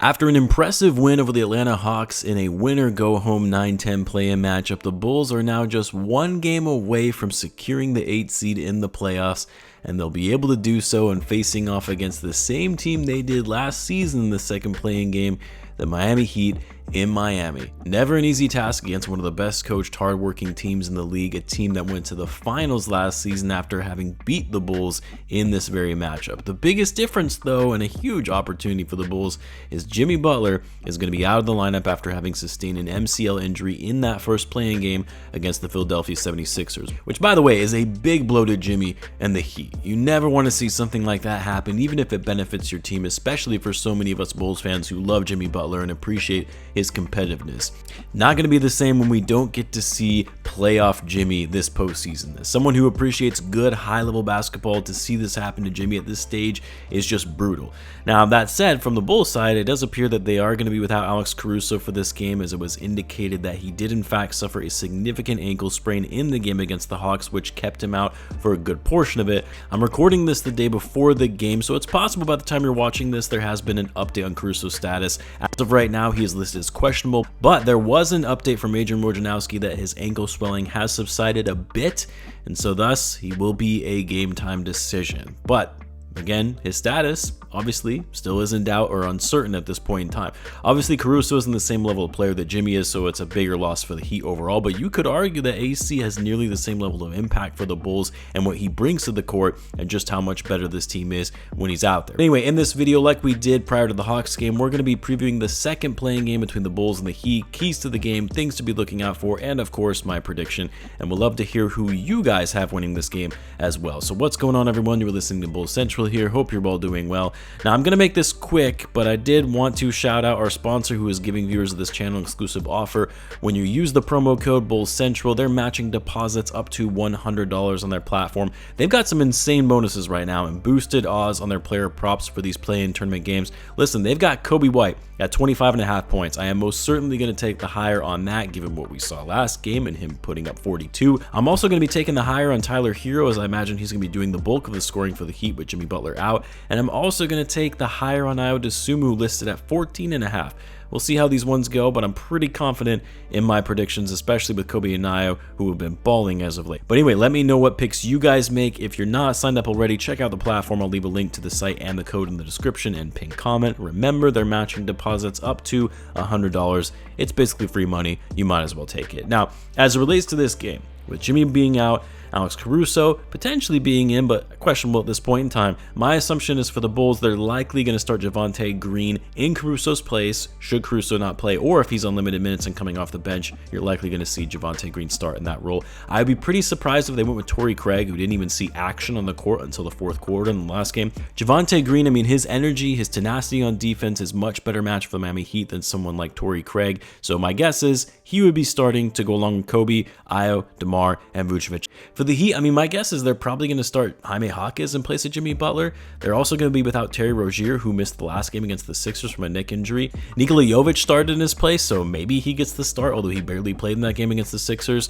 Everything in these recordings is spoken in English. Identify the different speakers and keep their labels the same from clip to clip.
Speaker 1: After an impressive win over the Atlanta Hawks in a winner-go-home 9-10 play-in matchup, the Bulls are now just one game away from securing the 8th seed in the playoffs, and they'll be able to do so and facing off against the same team they did last season in the second play-in game, the Miami Heat in Miami. Never an easy task against one of the best coached, hardworking teams in the league, a team that went to the finals last season after having beat the Bulls in this very matchup. The biggest difference, though, and a huge opportunity for the Bulls, is Jimmy Butler is going to be out of the lineup after having sustained an MCL injury in that first play-in game against the Philadelphia 76ers, which, by the way, is a big blow to Jimmy and the Heat. You never want to see something like that happen, even if it benefits your team, especially for so many of us Bulls fans who love Jimmy Butler and appreciate his competitiveness. Not going to be the same when we don't get to see playoff Jimmy this postseason. As someone who appreciates good high-level basketball, to see this happen to Jimmy at this stage is just brutal. Now, that said, from the Bulls side, it does appear that they are going to be without Alex Caruso for this game, as it was indicated that he did in fact suffer a significant ankle sprain in the game against the Hawks, which kept him out for a good portion of it. I'm recording this the day before the game, so it's possible by the time you're watching this there has been an update on Caruso's status. As of right now, he is listed as questionable, but there was an update from Adrian Wojnarowski that his ankle swelling has subsided a bit, and so thus he will be a game time decision. But again, his status obviously still is in doubt or uncertain at this point in time. Obviously, Caruso isn't the same level of player that Jimmy is, so it's a bigger loss for the Heat overall, but you could argue that AC has nearly the same level of impact for the Bulls and what he brings to the court and just how much better this team is when he's out there. Anyway, in this video, like we did prior to the Hawks game, we're going to be previewing the second playing game between the Bulls and the Heat, keys to the game, things to be looking out for, and of course, my prediction, and we'll love to hear who you guys have winning this game as well. So what's going on, everyone? You're listening to Bulls Central here. Hope you're all doing well. Now, I'm going to make this quick, but I did want to shout out our sponsor who is giving viewers of this channel an exclusive offer. When you use the promo code Bulls Central, they're matching deposits up to $100 on their platform. They've got some insane bonuses right now and boosted odds on their player props for these play-in tournament games. Listen, they've got Coby White at 25.5 points. I am most certainly going to take the higher on that, given what we saw last game and him putting up 42. I'm also going to be taking the higher on Tyler Hero, as I imagine he's going to be doing the bulk of the scoring for the Heat with Jimmy Butler out. And I'm also going to take the higher on Dosunmu, listed at 14.5. We'll see how these ones go, but I'm pretty confident in my predictions, especially with Coby and Nio, who have been balling as of late. But anyway, let me know what picks you guys make. If you're not signed up already, check out the platform. I'll leave a link to the site and the code in the description and pin comment. Remember, they're matching deposits up to $100. It's basically free money. You might as well take it. Now, as it relates to this game, with Jimmy being out, Alex Caruso potentially being in, but questionable at this point in time, my assumption is for the Bulls, they're likely going to start Javonte Green in Caruso's place, should Caruso not play, or if he's on limited minutes and coming off the bench, you're likely going to see Javonte Green start in that role. I'd be pretty surprised if they went with Torrey Craig, who didn't even see action on the court until the fourth quarter in the last game. Javonte Green, I mean, his energy, his tenacity on defense is much better match for the Miami Heat than someone like Torrey Craig, so my guess is he would be starting to go along with Coby, Ayo, DeMar, and Vucevic. For the Heat, I mean, my guess is they're probably going to start Jaime Jaquez in place of Jimmy Butler. They're also going to be without Terry Rozier, who missed the last game against the Sixers from a neck injury. Nikola started in his place, so maybe he gets the start, although he barely played in that game against the Sixers.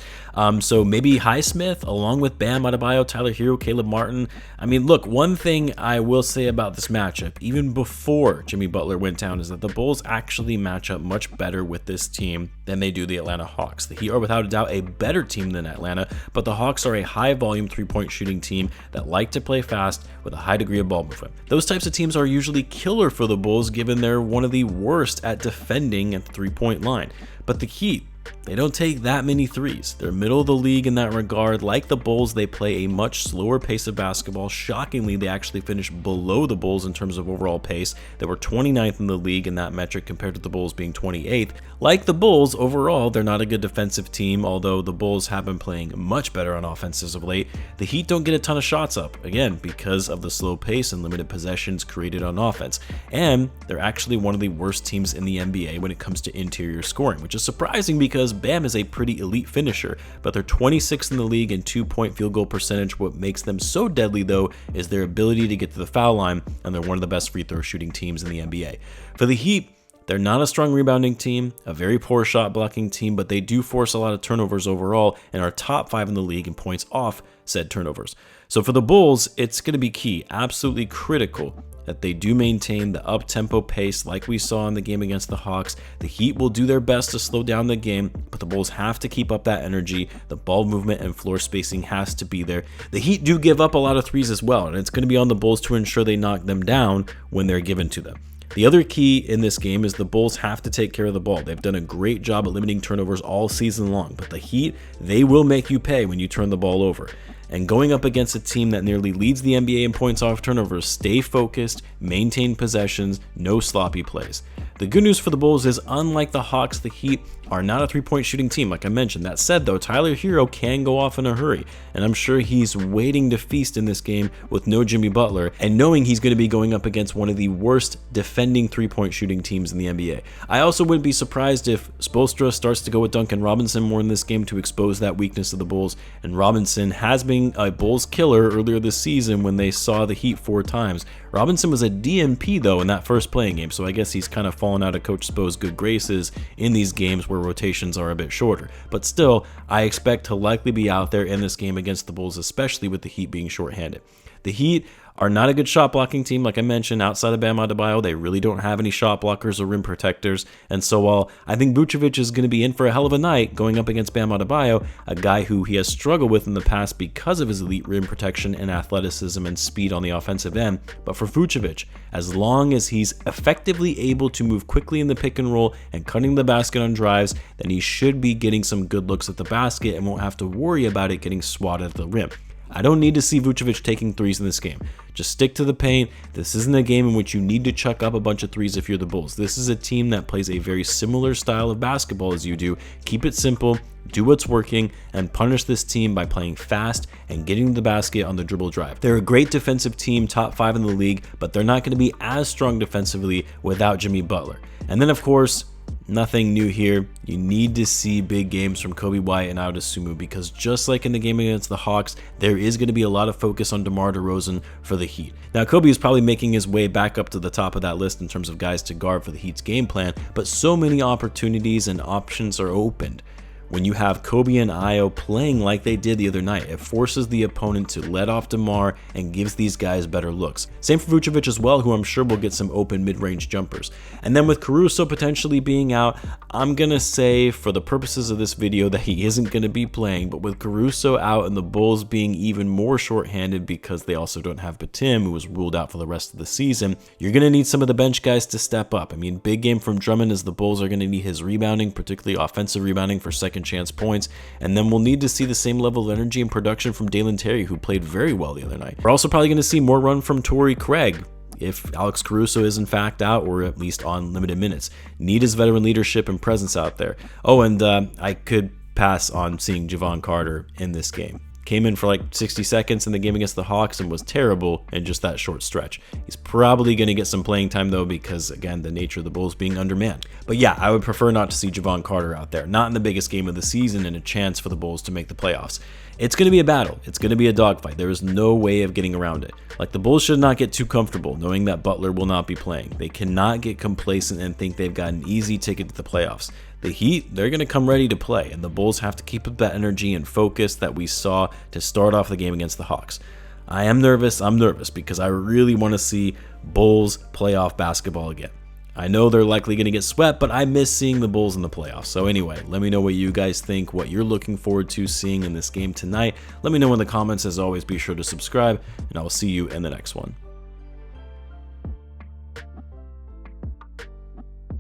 Speaker 1: So maybe Highsmith, along with Bam Adebayo, Tyler Hero, Caleb Martin. I mean, look, one thing I will say about this matchup, even before Jimmy Butler went down, is that the Bulls actually match up much better with this team than they do the Atlanta Hawks. The Heat are without a doubt a better team than Atlanta, but the Hawks are a high-volume three-point shooting team that like to play fast with a high degree of ball movement. Those types of teams are usually killer for the Bulls, given they're one of the worst at defending at the three-point line. But the Heat, they don't take that many threes. They're middle of the league in that regard. Like the Bulls, they play a much slower pace of basketball. Shockingly, they actually finished below the Bulls in terms of overall pace. They were 29th in the league in that metric compared to the Bulls being 28th. Like the Bulls, overall, they're not a good defensive team, although the Bulls have been playing much better on offense as of late. The Heat don't get a ton of shots up, again, because of the slow pace and limited possessions created on offense. And they're actually one of the worst teams in the NBA when it comes to interior scoring, which is surprising because Bam is a pretty elite finisher, but they're 26th in the league in two-point field goal percentage. What makes them so deadly, though, is their ability to get to the foul line, and they're one of the best free throw shooting teams in the NBA. For the Heat, they're not a strong rebounding team, a very poor shot blocking team, but they do force a lot of turnovers overall and are top 5 in the league in points off said turnovers. So for the Bulls, it's going to be key, absolutely critical that they do maintain the up-tempo pace like we saw in the game against the Hawks. The Heat will do their best to slow down the game, but the Bulls have to keep up that energy. The ball movement and floor spacing has to be there. The Heat do give up a lot of threes as well, and it's going to be on the Bulls to ensure they knock them down when they're given to them. The other key in this game is the Bulls have to take care of the ball. They've done a great job at limiting turnovers all season long, but the Heat, they will make you pay when you turn the ball over. And going up against a team that nearly leads the NBA in points off turnovers, stay focused, maintain possessions, no sloppy plays. The good news for the Bulls is, unlike the Hawks, the Heat are not a three-point shooting team, like I mentioned. That said, though, Tyler Hero can go off in a hurry, and I'm sure he's waiting to feast in this game with no Jimmy Butler, and knowing he's going to be going up against one of the worst defending three-point shooting teams in the NBA. I also wouldn't be surprised if Spoelstra starts to go with Duncan Robinson more in this game to expose that weakness of the Bulls, and Robinson has been a Bulls killer earlier this season when they saw the Heat 4 times. Robinson was a DNP, though, in that first playing game, so I guess he's kind of fallen out of Coach Spo's good graces in these games where rotations are a bit shorter. But still, I expect to likely be out there in this game against the Bulls, especially with the Heat being shorthanded. The Heat are not a good shot blocking team, like I mentioned. Outside of Bam Adebayo, they really don't have any shot blockers or rim protectors. And so while I think Vucevic is going to be in for a hell of a night going up against Bam Adebayo, a guy who he has struggled with in the past because of his elite rim protection and athleticism and speed on the offensive end. But for Vucevic, as long as he's effectively able to move quickly in the pick and roll and cutting the basket on drives, then he should be getting some good looks at the basket and won't have to worry about it getting swatted at the rim. I don't need to see Vucevic taking threes in this game. Just stick to the paint. This isn't a game in which you need to chuck up a bunch of threes if you're the Bulls. This is a team that plays a very similar style of basketball as you do. Keep it simple, do what's working, and punish this team by playing fast and getting to the basket on the dribble drive. They're a great defensive team, top 5 in the league, but they're not going to be as strong defensively without Jimmy Butler. And then, of course, nothing new here. You need to see big games from Coby White and Dosunmu, because just like in the game against the Hawks, there is going to be a lot of focus on DeMar DeRozan for the Heat. Now, Coby is probably making his way back up to the top of that list in terms of guys to guard for the Heat's game plan, but so many opportunities and options are opened. When you have Coby and Ayo playing like they did the other night, it forces the opponent to let off DeMar and gives these guys better looks. Same for Vucevic as well, who I'm sure will get some open mid-range jumpers. And then with Caruso potentially being out, I'm going to say for the purposes of this video that he isn't going to be playing, but with Caruso out and the Bulls being even more shorthanded because they also don't have Batum, who was ruled out for the rest of the season, you're going to need some of the bench guys to step up. I mean, big game from Drummond, as the Bulls are going to need his rebounding, particularly offensive rebounding for second chance points, and then we'll need to see the same level of energy and production from Dalen Terry, who played very well the other night. We're also probably going to see more run from Torrey Craig if Alex Caruso is in fact out, or at least on limited minutes. Need his veteran leadership and presence out there. Oh, and I could pass on seeing Jevon Carter in this game. Came in for like 60 seconds in the game against the Hawks and was terrible in just that short stretch. He's probably going to get some playing time though, because again, the nature of the Bulls being undermanned. But yeah, I would prefer not to see Jevon Carter out there, not in the biggest game of the season and a chance for the Bulls to make the playoffs. It's going to be a battle. It's going to be a dogfight. There is no way of getting around it. Like, the Bulls should not get too comfortable knowing that Butler will not be playing. They cannot get complacent and think they've got an easy ticket to the playoffs. The Heat, they're going to come ready to play, and the Bulls have to keep up that energy and focus that we saw to start off the game against the Hawks. I am nervous. I'm nervous because I really want to see Bulls playoff basketball again. I know they're likely going to get swept, but I miss seeing the Bulls in the playoffs. So anyway, let me know what you guys think, what you're looking forward to seeing in this game tonight. Let me know in the comments. As always, be sure to subscribe, and I will see you in the next one.